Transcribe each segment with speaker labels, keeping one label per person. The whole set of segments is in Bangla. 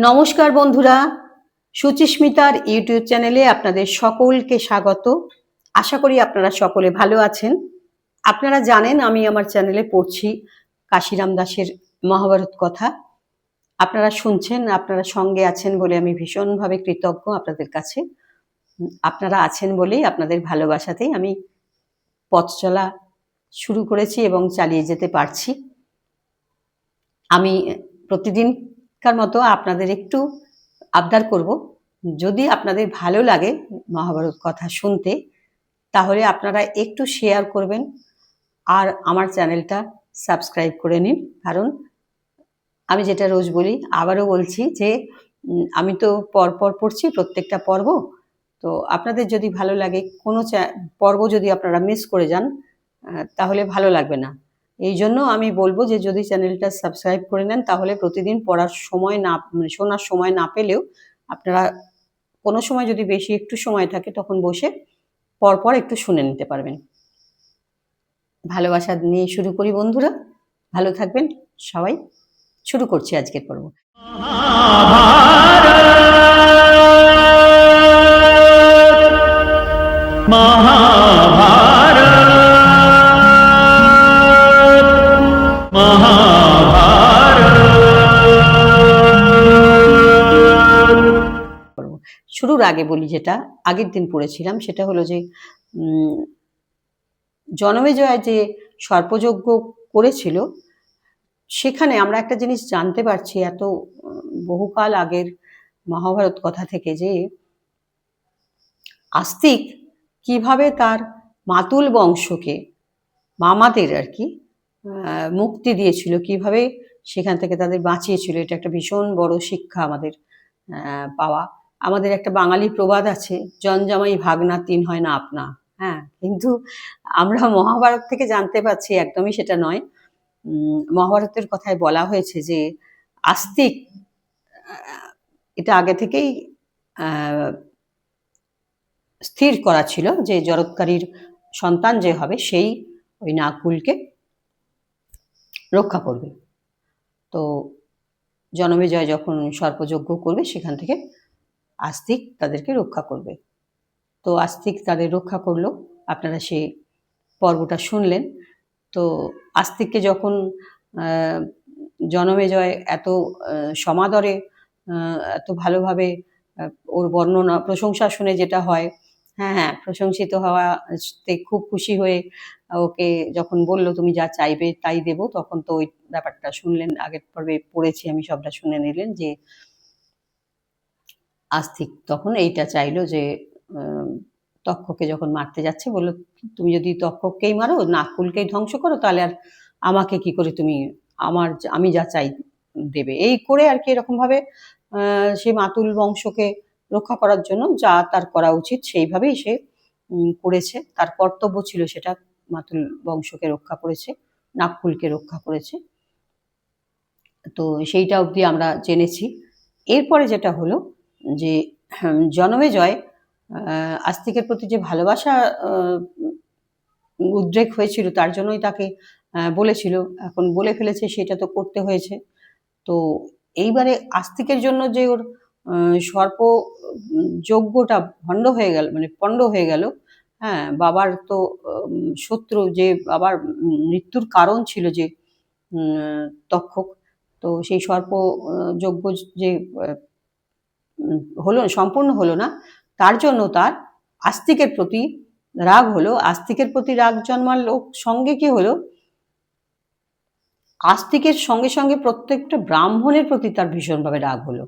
Speaker 1: নমস্কার বন্ধুরা, সুচিস্মিতার ইউটিউব চ্যানেলে আপনাদের সকলকে স্বাগত। আশা করি আপনারা সকলে ভালো আছেন। আপনারা জানেন আমি আমার চ্যানেলে পড়ছি কাশিরাম দাসের মহাভারত কথা। আপনারা শুনছেন, আপনারা সঙ্গে আছেন বলে আমি ভীষণভাবে কৃতজ্ঞ আপনাদের কাছে। আপনারা আছেন বলেই, আপনাদের ভালোবাসাতেই আমি পথ চলা শুরু করেছি এবং চালিয়ে যেতে পারছি। আমি প্রতিদিনকার মতো আপনাদের একটু আবদার করব, যদি আপনাদের ভালো লাগে মহাভারত কথা শুনতে, তাহলে আপনারা একটু শেয়ার করবেন আর আমার চ্যানেলটা সাবস্ক্রাইব করে নিন। কারণ আমি যেটা রোজ বলি, আবারও বলছি যে আমি তো পরপর পড়ছি প্রত্যেকটা পর্ব। তো আপনাদের যদি ভালো লাগে, কোনো পর্ব যদি আপনারা মিস করে যান তাহলে ভালো লাগবে না। এই জন্য আমি বলবো যে যদি চ্যানেলটা সাবস্ক্রাইব করে নেন, তাহলে প্রতিদিন পড়ার সময় না, শোনার সময় না পেলেও আপনারা কোনো সময় যদি বেশি একটু সময় থাকে তখন বসে পরপর একটু শুনে নিতে পারবেন। ভালোবাসা নিয়ে শুরু করি বন্ধুরা, ভালো থাকবেন সবাই। শুরু করছি আজকের পর্ব। শুরুর আগে বলি, যেটা আগের দিন পড়েছিলাম সেটা হলো যে জনমেজয় যে সর্পযজ্ঞ করেছিল, সেখানে আমরা একটা জিনিস জানতে পারছি এত বহুকাল আগের মহাভারত কথা থেকে, যে আস্তিক কিভাবে তার মাতুল বংশকে, মামাদের আর কি, মুক্তি দিয়েছিল, কিভাবে সেখান থেকে তাদের বাঁচিয়েছিল। এটা একটা ভীষণ বড় শিক্ষা আমাদের পাওয়া। আমাদের একটা বাঙালি প্রবাদ আছে, জনজামাই ভাগনা তিন হয় না আপনা। হ্যাঁ, কিন্তু আমরা মহাভারত থেকে জানতে পারছি একদমই সেটা নয়। মহাভারতের কথায় বলা হয়েছে যে আস্তিক, এটা আগে থেকেই স্থির করা ছিল যে জরৎকারীর সন্তান যে হবে সেই ওই নাগকুলকে রক্ষা করবে। তো জনমেজয় যখন সর্পযজ্ঞ করবে, সেখান থেকে আস্তিক তাদেরকে রক্ষা করবে। তো আস্তিক তাদের রক্ষা করলো। আপনারা সেই পর্বটা শুনলেন। তো আস্তিককে যখন জনমেজয় এত সমাদরে, এত ভালোভাবে ওর বর্ণনা, প্রশংসা শুনে যেটা হয়, হ্যাঁ, প্রশংসিত হওয়াতে খুব খুশি হয়ে ওকে যখন বলল তুমি যা চাইবে তাই দেব, তখন তো ওই ব্যাপারটা শুনলেন, আগের পর্বে পড়েছি আমি, সবটা শুনে নিলেন যে আস্তিক তখন এইটা চাইলো যে তক্ষকে যখন মারতে যাচ্ছে, বললো তুমি যদি তক্ষককেই মারো, নাগকুলকেই ধ্বংস করো, তাহলে আর আমাকে কি করে তুমি আমি যা চাই দেবে। এই করে আর কি, এরকম ভাবে সেই মাতুল বংশকে রক্ষা করার জন্য যা তার করা উচিত সেইভাবেই সে করেছে। তার কর্তব্য ছিল সেটা, মাতুল বংশকে রক্ষা করেছে, নাগকুলকে রক্ষা করেছে। তো সেইটা অবধি আমরা জেনেছি। এরপরে যেটা হলো যে জনমেজয় আস্তিকের প্রতি যে ভালোবাসা উদ্রেক হয়েছিল, তার জন্যই তাকে বলেছিল, এখন বলে ফেলেছে, সেটা তো করতে হয়েছে। তো এইবারে আস্তিকের জন্য যে ওর সর্প যজ্ঞটা ভণ্ড হয়ে গেল, মানে পণ্ড হয়ে গেল। হ্যাঁ, বাবার তো শত্রু, যে বাবার মৃত্যুর কারণ ছিল যে তক্ষক, তো সেই সর্প যজ্ঞ যে হলো, সম্পূর্ণ হলো না, তার জন্য তার আস্তিকের প্রতি রাগ হলো। আস্তিকের প্রতি রাগ জন্মালো, সঙ্গে কি হলো, আস্তিকের সঙ্গে সঙ্গে প্রত্যেকটা ব্রাহ্মণের প্রতি তার ভীষণভাবে রাগ হলো।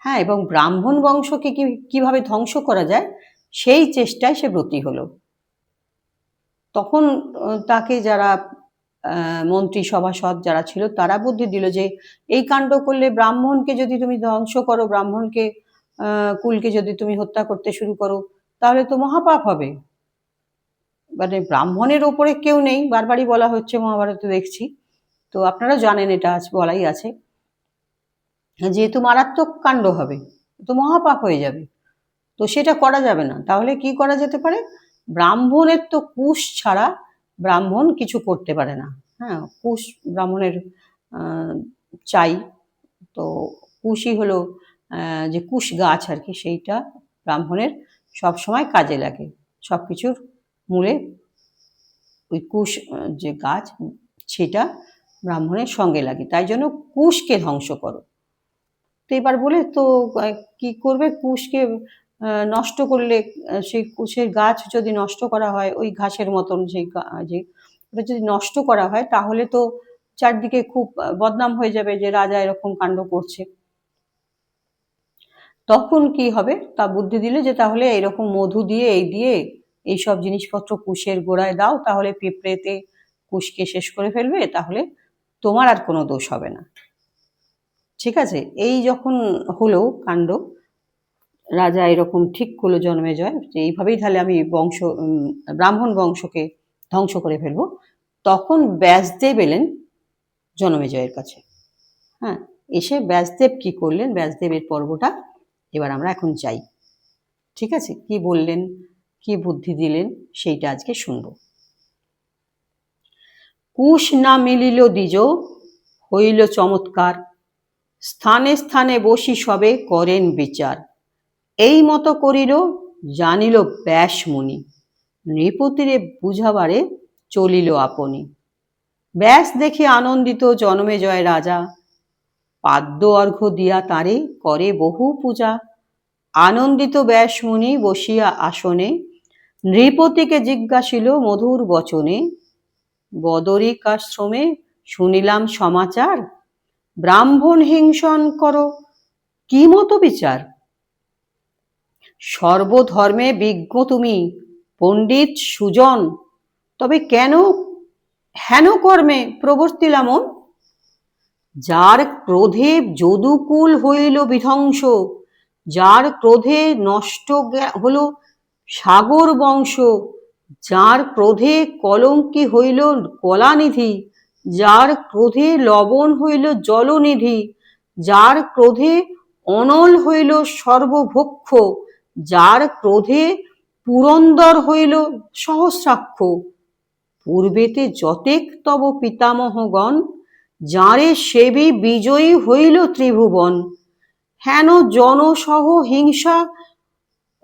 Speaker 1: হ্যাঁ, এবং ব্রাহ্মণ বংশকে কিভাবে ধ্বংস করা যায় সেই চেষ্টায় সে ব্রতী হলো। তখন তাকে যারা মন্ত্রী সভাসদ যারা ছিল, তারা বুদ্ধি দিল যে এই কাণ্ড করলে, ব্রাহ্মণকে যদি তুমি ধ্বংস করো, ব্রাহ্মণকে কুলকে যদি তুমি হত্যা করতে শুরু করো, তাহলে তো মহাপাপ হবে। মানে ব্রাহ্মণের ওপরে কেউ নেই, বারবারই বলা হচ্ছে মহাভারতে দেখছি। তো আপনারা জানেন, এটা আজ বলাই আছে, যেহেতু মারাত্মক কাণ্ড হবে, তো মহাপাপ হয়ে যাবে, তো সেটা করা যাবে না। তাহলে কি করা যেতে পারে, ব্রাহ্মণের তো কুশ ছাড়া ব্রাহ্মণ কিছু করতে পারে না। হ্যাঁ, কুশ ব্রাহ্মণের চাই। তো কুশই হলো যে কুশ গাছ আর কি, সেইটা ব্রাহ্মণের সবসময় কাজে লাগে। সব কিছুর মূলে ওই কুশ যে গাছ, সেটা ব্রাহ্মণের সঙ্গে লাগে, তাই জন্য কুশকে ধ্বংস করো। তো এবার বলে তো কি করবে, কুশকে নষ্ট করলে, সেই কুশের গাছ যদি নষ্ট করা হয়, ওই ঘাসের মতন সেই যে ওটা যদি নষ্ট করা হয়, তাহলে তো চারদিকে খুব বদনাম হয়ে যাবে যে রাজা এরকম কাণ্ড করছে। তখন কি হবে, তা বুদ্ধি দিলে যে তাহলে এরকম মধু দিয়ে এইসব জিনিসপত্র কুশের গোড়ায় দাও, তাহলে পিঁপড়েতে কুশকে শেষ করে ফেলবে, তাহলে তোমার আর কোনো দোষ হবে না। ঠিক আছে, এই যখন হলো কাণ্ড, রাজা এরকম ঠিক করলো জন্মেজয় যে এইভাবেই তাহলে আমি ব্রাহ্মণ বংশকে ধ্বংস করে ফেলবো। তখন ব্যাসদেব এলেন জনমেজয়ের কাছে। হ্যাঁ, এসে ব্যাসদেব কি করলেন, ব্যাসদেবের পর্বটা এবার আমরা এখন যাই। ঠিক আছে, কি বললেন, কি বুদ্ধি দিলেন, সেইটা আজকে শুনব। কুশ না মিলিল দ্বিজ, হইল চমৎকার, স্থানে স্থানে বসি সবে করেন বিচার। এই মতো করিল জানিল ব্যাস মুনি, নৃপতিরে বুঝাবারে চলিল আপনি। ব্যাস দেখে আনন্দিত জনমেজয় রাজা, পাদ্য অর্ঘ্য দিয়া তারে করে বহু পূজা। আনন্দিত ব্যাস মুনি বসিয়া আসনে, নৃপতিকে জিজ্ঞাসিল মধুর বচনে। বদরিকাশ্রমে শুনিলাম সমাচার, ব্রাহ্মণ হিংসন করো কি মতো বিচার। সর্বধর্মে বিজ্ঞ তুমি পণ্ডিত সুজন, তবে কেন হেন কর্মে প্রবর্তিলা মন। যার ক্রোধে যদুকুল হইল বিধ্বংস, যার ক্রোধে নষ্ট হল সাগর বংশ, যার ক্রোধে কলঙ্কি হইল কলানিধি, যার ক্রোধে লবণ হইল জলনিধি, যার ক্রোধে অনল হইল সর্বভক্ষ, যার ক্রোধে পুরন্দর হইল সহস্রাক্ষ। পূর্বেতে যতেক তব পিতামহগণ, যাঁরে সেবী বিজয়ী হইল ত্রিভুবন। হেন জনসহ হিংসা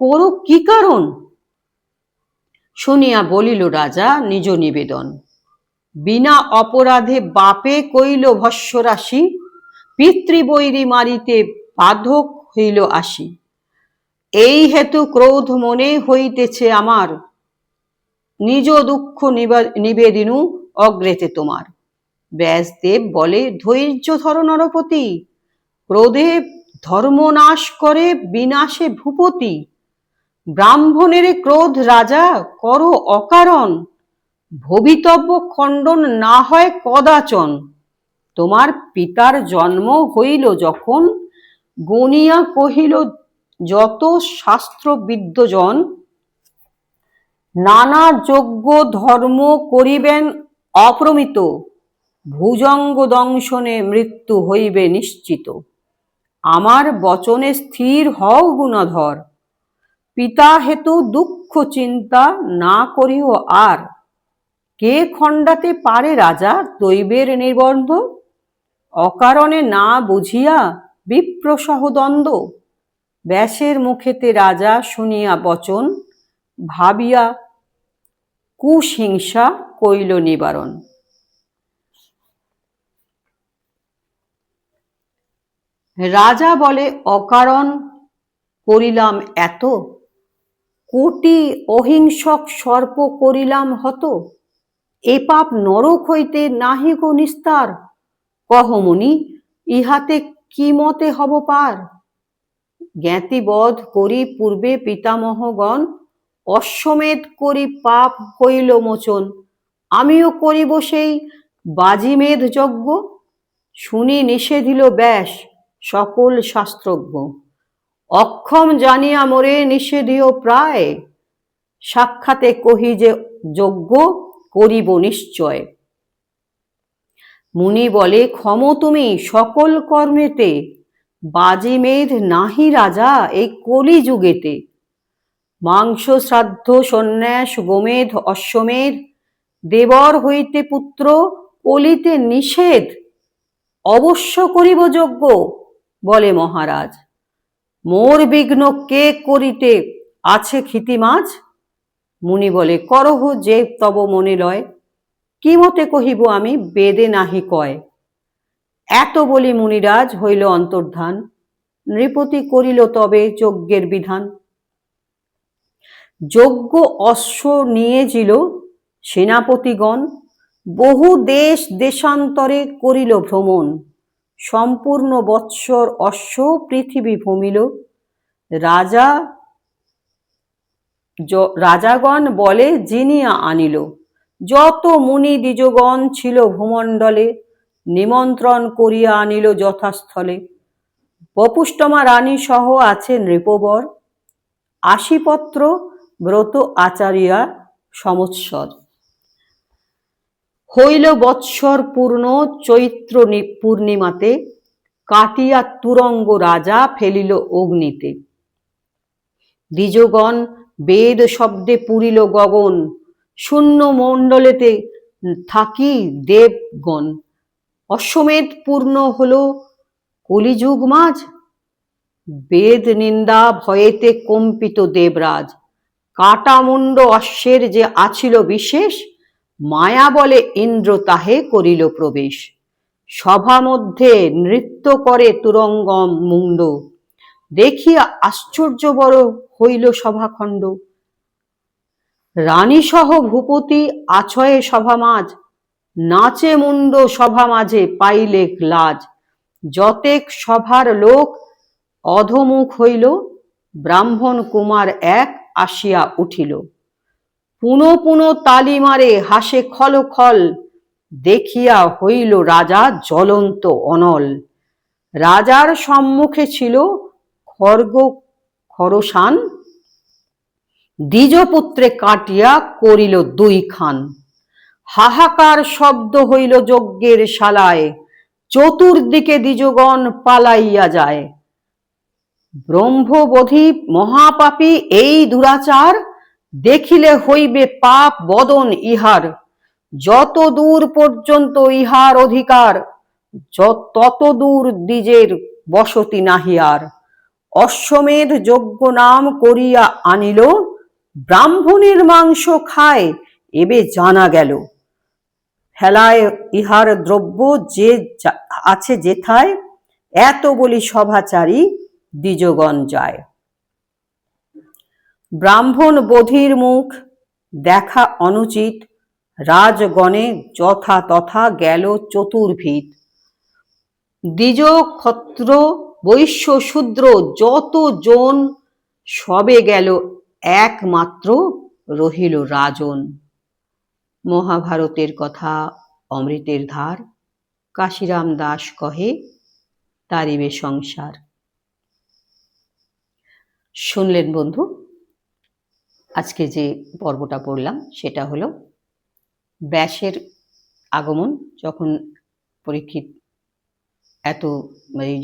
Speaker 1: করো কি কারণ। শুনিয়া বলিল রাজা নিজ নিবেদন, বিনা অপরাধে বাপে কইল ভস্যরাশি, পিতৃবৈরী মারিতে বাধক হইল আসি। এই হেতু ক্রোধ মনে হইতেছে আমার, নিজ দুঃখ নিবেদিনু অগ্রেতে তোমার। ব্যাসদেব বলে ধৈর্য ধর নরপতি, ক্রোধে ধর্মনাশ করে বিনাশে ভূপতি। ব্রাহ্মণের ক্রোধ রাজা করো অকারণ, ভবিতব্য খণ্ডন না হয় কদাচন। তোমার পিতার জন্ম হইল যখন, গণিয়া কহিল যত শাস্ত্রবিদ্যজন, নানা যজ্ঞ ধর্ম করিবেন অপ্রমিত, ভুজঙ্গ দংশনে মৃত্যু হইবে নিশ্চিত। আমার বচনে স্থির হও গুণধর, পিতা হেতু দুঃখ চিন্তা না করিও আর। কে খণ্ডাতে পারে রাজা দৈবের নির্বন্ধ, অকারণে না বুঝিয়া বিপ্রসহ দ্বন্দ্ব। ব্যাসের মুখেতে রাজা শুনিয়া বচন, ভাবিয়া কুসহিংসা কইল নিবারণ। রাজা বলে অকারণ করিলাম এত, কোটি অহিংসক সর্প করিলাম হত। এ পাপ নরক হইতে নাহি গো নিস্তার, কহ মুনি ইহাতে কি মতে হব পার। জ্ঞাতিবধ করি পূর্বে পিতামহগণ, অশ্বমেধ করি পাপ হইল মোচন। আমিও করিব সেই বাজিমেধ যজ্ঞ, শুনি নিষেধিল ব্যাস সকল শাস্ত্রজ্ঞ। অক্ষম জানিয়া মোরে নিষেধিও প্রায়, সাক্ষাতে কহি যে যজ্ঞ করিব নিশ্চয়। মুনি বলে ক্ষম তুমি সকল কর্মেতে, বাজিমেধ নাহি রাজা এই কলি যুগেতে। মাংস শ্রাদ্ধ সন্ন্যাস গোমেধ অশ্বমেধ, দেবর হইতে পুত্র কলিতে নিষেধ। অবশ্য করিব যজ্ঞ বলে মহারাজ, মোর বিঘ্ন কে করিতে আছে ক্ষিতিমাজ? মুনি বলে, করহ যে তব মনে লয়, কি মতে কহিব আমি, বেদে নাহি কয়। এত বলি মুনিরাজ হইল অন্তর্ধান, নৃপতি করিল তবে যজ্ঞের বিধান। যজ্ঞ অশ্ব নিয়েছিল সেনাপতিগণ, বহু দেশ দেশান্তরে করিল ভ্রমণ। সম্পূর্ণ বৎসর অশ্ব পৃথিবী ভ্রমিল, রাজাগণ বলে জিনিয়া আনিল। যত মুনি দ্বিজগণ ছিল ভূমণ্ডলে, নিমন্ত্রণ করিয়া আনিল যথাস্থলে। বপুষ্টমা রানী সহ আছে নৃপবর, আশিপত্র ব্রত আচারিয়া সমৎসর। হইল বৎসর পূর্ণ চৈত্র পূর্ণিমাতে, কাটিয়া তুরঙ্গ রাজা ফেলিল অগ্নিতে। দ্বিজগণ বেদ শব্দে পুরিল গগন, শূন্য মণ্ডলেতে থাকি দেবগণ। অশ্বমেধ পূর্ণ হল কলিযুগ মাঝ, বেদ নিন্দা ভয়েতে কম্পিত দেবরাজ। কাটা মুন্ড অশ্বের যে আছিল বিশেষ, মায়া বলে ইন্দ্র তাহে করিল প্রবেশ। সভা মধ্যে নৃত্য করে তুরঙ্গম মুন্ড, দেখিয়া আশ্চর্য বড় হইল সভাখণ্ড। রানী সহ ভূপতি আছয়ে সভা মাঝ, নাচে মুন্ড সভা মাঝে পাইলে লাজ। যতেক সভার লোক অধমুখ হইল, ব্রাহ্মণ কুমার এক আসিয়া উঠিল। পুনঃ পুনঃ তালি মারে হাসে খল খল, দেখিয়া হইল রাজা জ্বলন্ত অনল। রাজার সম্মুখে ছিল খর্গ খরসান, দ্বিজপুত্রে কাটিয়া করিল দুই খান। হাহাকার শব্দ হইল যজ্ঞের শালায়, চতুর্দিকে দ্বিজগণ পালাইয়া যায়। ব্রহ্মবোধি মহাপাপী এই দুরাচার, দেখিলে হইবে পাপ বদন ইহার। যত দূর পর্যন্ত ইহার অধিকার, তত দূর দ্বিজের বসতি নাহি আর। অশ্বমেধ যজ্ঞ নাম করিয়া আনিল, ব্রাহ্মণের মাংস খায় এবে জানা গেল। ফেলায় ইহার দ্রব্য যে আছে যেথায়, এত বলি সভাচারী দ্বিজগণ যায়। ব্রাহ্মণ বধির মুখ দেখা অনুচিত, রাজগণে যথা তথা গেল চতুর্ভিত। দ্বিজ ক্ষত্র বৈশ্য শূদ্র যত জন, সবে গেল একমাত্র রহিল রাজন। মহাভারতের কথা অমৃতের ধার, কাশিরাম দাস কহে তারিবে সংসার। শুনলেন বন্ধু, আজকে যে পর্বটা পড়লাম সেটা হলো ব্যাসের আগমন। যখন পরীক্ষিত এত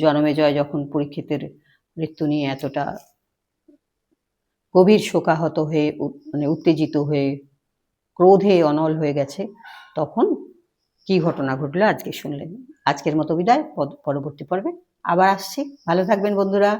Speaker 1: জনমেজয় যখন পরীক্ষিতের মৃত্যু নিয়ে এতটা গভীর শোকাহত হয়ে উত্তেজিত হয়ে ক্রোধে অনল হয়ে গেছে, তখন কি ঘটনা ঘটলো আজকে শুনলেন। আজকের মতো বিদায়, পরবর্তী পর্বে আবার আসছি। ভালো থাকবেন বন্ধুরা।